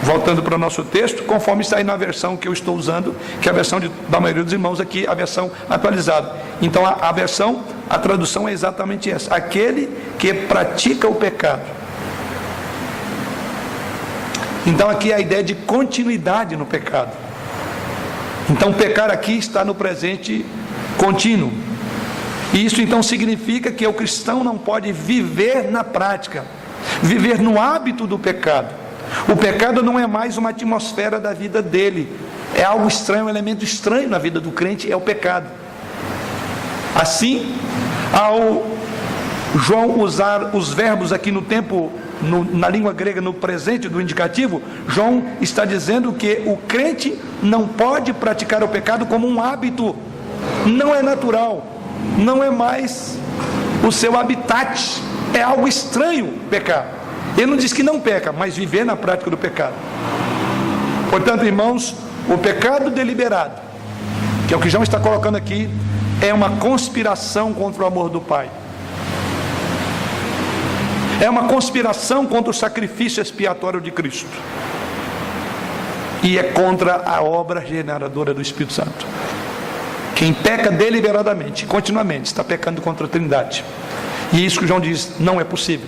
voltando para o nosso texto, conforme está aí na versão que eu estou usando, que é a versão da maioria dos irmãos aqui, a versão atualizada. Então a tradução é exatamente essa: aquele que pratica o pecado. Então aqui é a ideia de continuidade no pecado. Então pecar aqui está no presente contínuo. E isso então significa que o cristão não pode viver na prática, viver no hábito do pecado. O pecado não é mais uma atmosfera da vida dele, é algo estranho, um elemento estranho na vida do crente é o pecado. Assim, ao João usar os verbos aqui no tempo, na língua grega, no presente do indicativo, João está dizendo que o crente não pode praticar o pecado como um hábito, não é natural, não é mais o seu habitat, é algo estranho pecar. Ele não diz que não peca, mas viver na prática do pecado. Portanto, irmãos, o pecado deliberado, que é o que João está colocando aqui, é uma conspiração contra o amor do Pai. É uma conspiração contra o sacrifício expiatório de Cristo. E é contra a obra regeneradora do Espírito Santo. Quem peca deliberadamente, continuamente, está pecando contra a Trindade. E isso que João diz, não é possível.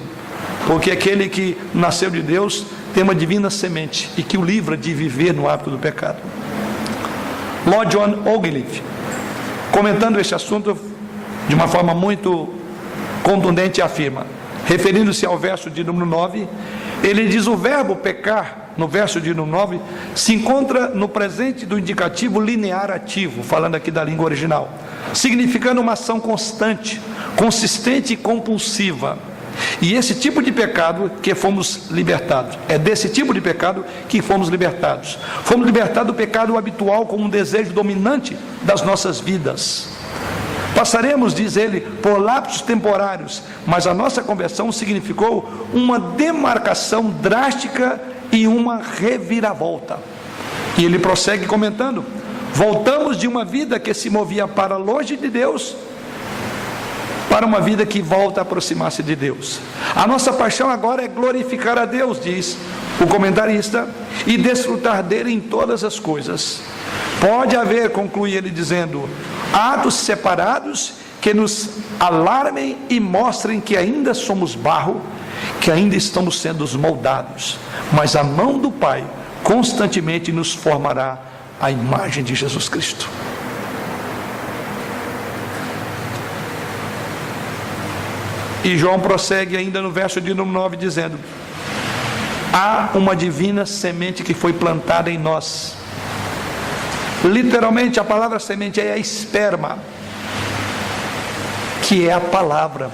Porque aquele que nasceu de Deus tem uma divina semente e que o livra de viver no hábito do pecado. Lord John Ogilvie, comentando esse assunto de uma forma muito contundente, afirma, referindo-se ao verso de número 9, ele diz: o verbo pecar, no verso de número 9, se encontra no presente do indicativo linear ativo, falando aqui da língua original, significando uma ação constante, consistente e compulsiva. E esse tipo de pecado que fomos libertados, é desse tipo de pecado que fomos libertados. Fomos libertados do pecado habitual como um desejo dominante das nossas vidas. Passaremos, diz ele, por lapsos temporários, mas a nossa conversão significou uma demarcação drástica e uma reviravolta. E ele prossegue comentando: voltamos de uma vida que se movia para longe de Deus, para uma vida que volta a aproximar-se de Deus. A nossa paixão agora é glorificar a Deus, diz o comentarista, e desfrutar dele em todas as coisas. Pode haver, conclui ele dizendo, atos separados que nos alarmem e mostrem que ainda somos barro, que ainda estamos sendo moldados, mas a mão do Pai constantemente nos formará a imagem de Jesus Cristo. E João prossegue ainda no verso de número 9 dizendo: há uma divina semente que foi plantada em nós. Literalmente a palavra semente é a esperma, que é a palavra.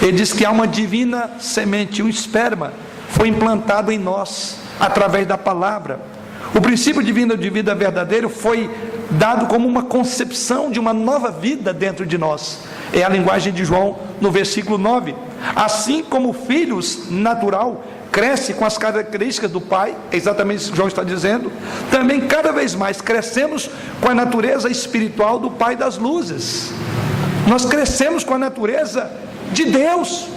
Ele diz que há uma divina semente, um esperma, foi implantado em nós através da palavra. O princípio divino de vida verdadeiro foi dado como uma concepção de uma nova vida dentro de nós. É a linguagem de João no versículo 9. Assim como filhos natural cresce com as características do Pai, é exatamente isso que João está dizendo, também cada vez mais crescemos com a natureza espiritual do Pai das luzes. Nós crescemos com a natureza de Deus.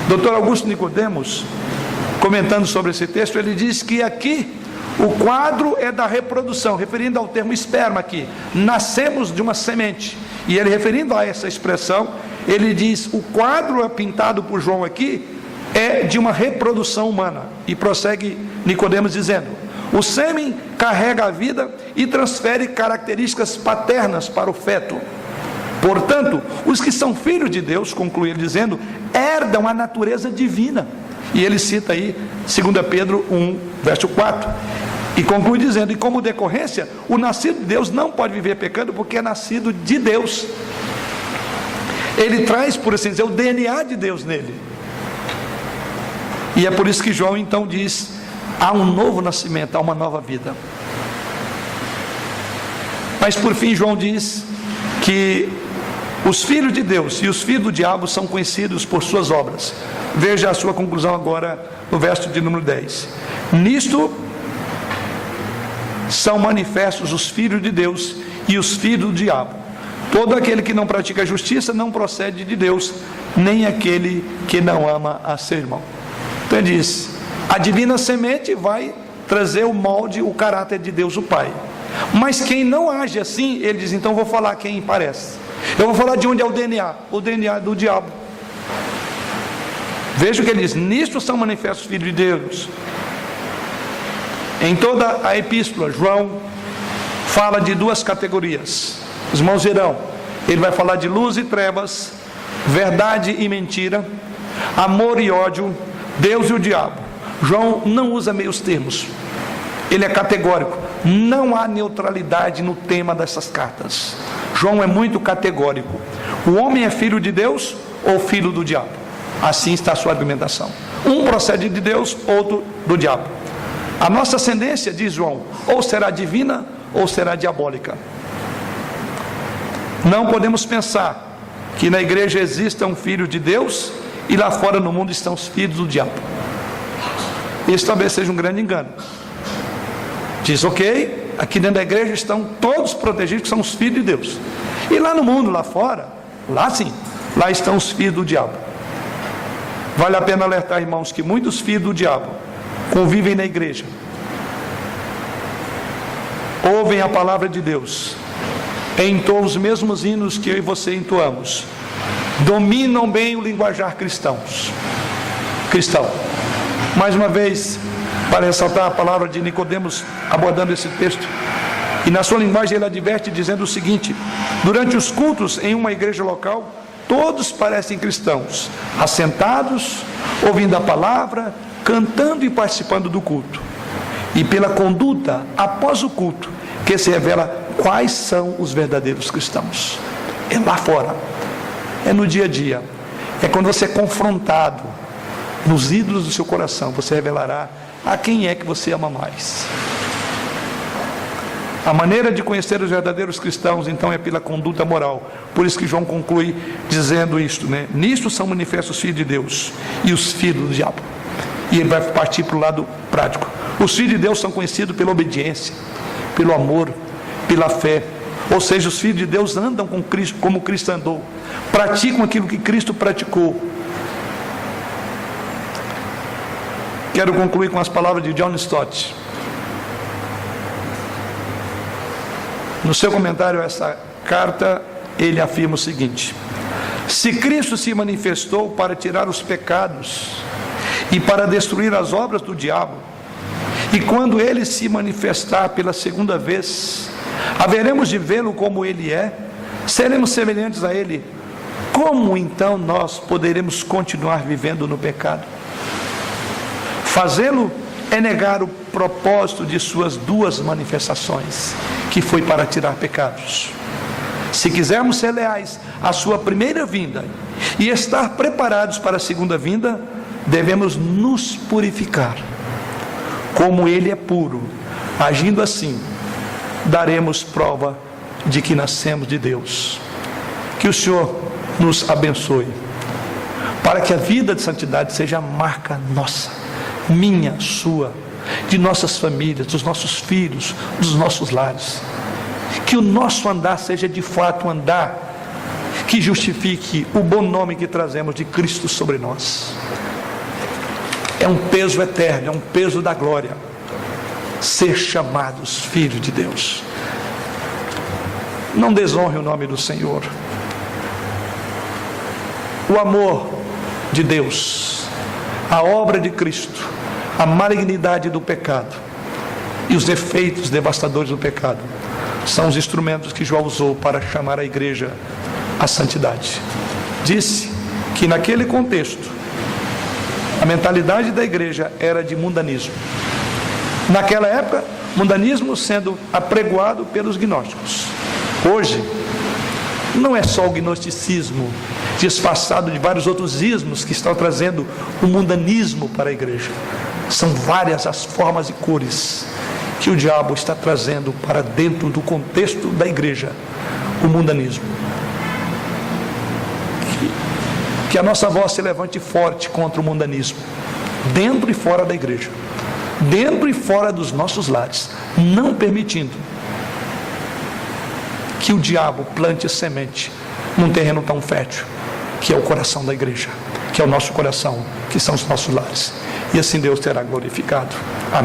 Dr. Augusto Nicodemos, comentando sobre esse texto, ele diz que aqui o quadro é da reprodução, referindo ao termo esperma aqui. Nascemos de uma semente. E ele, referindo a essa expressão, ele diz: o quadro pintado por João aqui é de uma reprodução humana. E prossegue Nicodemos dizendo: o sêmen carrega a vida e transfere características paternas para o feto. Portanto, os que são filhos de Deus, conclui ele dizendo, herdam a natureza divina. E ele cita aí 2 Pedro 1, verso 4. E conclui dizendo: e como decorrência, o nascido de Deus não pode viver pecando, porque é nascido de Deus. Ele traz, por assim dizer, o DNA de Deus nele. E é por isso que João então diz: há um novo nascimento, há uma nova vida. Mas por fim João diz que os filhos de Deus e os filhos do diabo são conhecidos por suas obras. Veja a sua conclusão agora no verso de número 10. Nisto são manifestos os filhos de Deus e os filhos do diabo. Todo aquele que não pratica a justiça não procede de Deus, nem aquele que não ama a seu irmão. Então ele diz: a divina semente vai trazer o molde, o caráter de Deus o Pai. Mas quem não age assim, ele diz: então vou falar quem parece. Eu vou falar de onde é o DNA do diabo. Veja o que ele diz: nisto são manifestos os filhos de Deus. Em toda a epístola, João fala de duas categorias. Os irmãos verão, ele vai falar de luz e trevas, verdade e mentira, amor e ódio, Deus e o diabo. João não usa meios termos, ele é categórico. Não há neutralidade no tema dessas cartas. João é muito categórico. O homem é filho de Deus ou filho do diabo? Assim está a sua argumentação. Um procede de Deus, outro do diabo. A nossa ascendência, diz João, ou será divina ou será diabólica. Não podemos pensar que na igreja exista um filho de Deus e lá fora no mundo estão os filhos do diabo. Isso talvez seja um grande engano. Diz: ok, aqui dentro da igreja estão todos protegidos, que são os filhos de Deus. E lá no mundo, lá fora, lá sim, lá estão os filhos do diabo. Vale a pena alertar, irmãos, que muitos filhos do diabo convivem na igreja, ouvem a palavra de Deus, entoam os mesmos hinos que eu e você entoamos, dominam bem o linguajar cristão. Mais uma vez, para ressaltar a palavra de Nicodemos abordando esse texto, e na sua linguagem ele adverte dizendo o seguinte: durante os cultos em uma igreja local, todos parecem cristãos, assentados, ouvindo a palavra, cantando e participando do culto. E pela conduta após o culto que se revela quais são os verdadeiros cristãos. É lá fora, é no dia a dia, é quando você é confrontado nos ídolos do seu coração, você revelará a quem é que você ama mais. A maneira de conhecer os verdadeiros cristãos, então, é pela conduta moral. Por isso que João conclui dizendo isto, né? Nisto são manifestos os filhos de Deus e os filhos do diabo. E ele vai partir para o lado prático. Os filhos de Deus são conhecidos pela obediência, pelo amor, pela fé. Ou seja, os filhos de Deus andam com Cristo, como Cristo andou, praticam aquilo que Cristo praticou. Quero concluir com as palavras de John Stott. No seu comentário a essa carta, ele afirma o seguinte: se Cristo se manifestou para tirar os pecados e para destruir as obras do diabo, e quando ele se manifestar pela segunda vez, haveremos de vê-lo como ele é, seremos semelhantes a ele, como então nós poderemos continuar vivendo no pecado? Fazê-lo é negar o propósito de suas duas manifestações, que foi para tirar pecados. Se quisermos ser leais à sua primeira vinda e estar preparados para a segunda vinda, devemos nos purificar, como ele é puro. Agindo assim, daremos prova de que nascemos de Deus. Que o Senhor nos abençoe, para que a vida de santidade seja a marca nossa, minha, sua, de nossas famílias, dos nossos filhos, dos nossos lares. Que o nosso andar seja de fato um andar que justifique o bom nome que trazemos de Cristo sobre nós. É um peso eterno, é um peso da glória, ser chamados filhos de Deus. Não desonre o nome do Senhor. O amor de Deus, a obra de Cristo, a malignidade do pecado e os efeitos devastadores do pecado são os instrumentos que João usou para chamar a igreja à santidade. Disse que naquele contexto a mentalidade da igreja era de mundanismo. Naquela época, mundanismo sendo apregoado pelos gnósticos. Hoje, não é só o gnosticismo disfarçado de vários outros ismos que estão trazendo o mundanismo para a igreja. São várias as formas e cores que o diabo está trazendo para dentro do contexto da igreja, o mundanismo. Que a nossa voz se levante forte contra o mundanismo, dentro e fora da igreja, dentro e fora dos nossos lares, não permitindo que o diabo plante a semente num terreno tão fértil, que é o coração da igreja, que é o nosso coração, que são os nossos lares. E assim Deus será glorificado. Amém.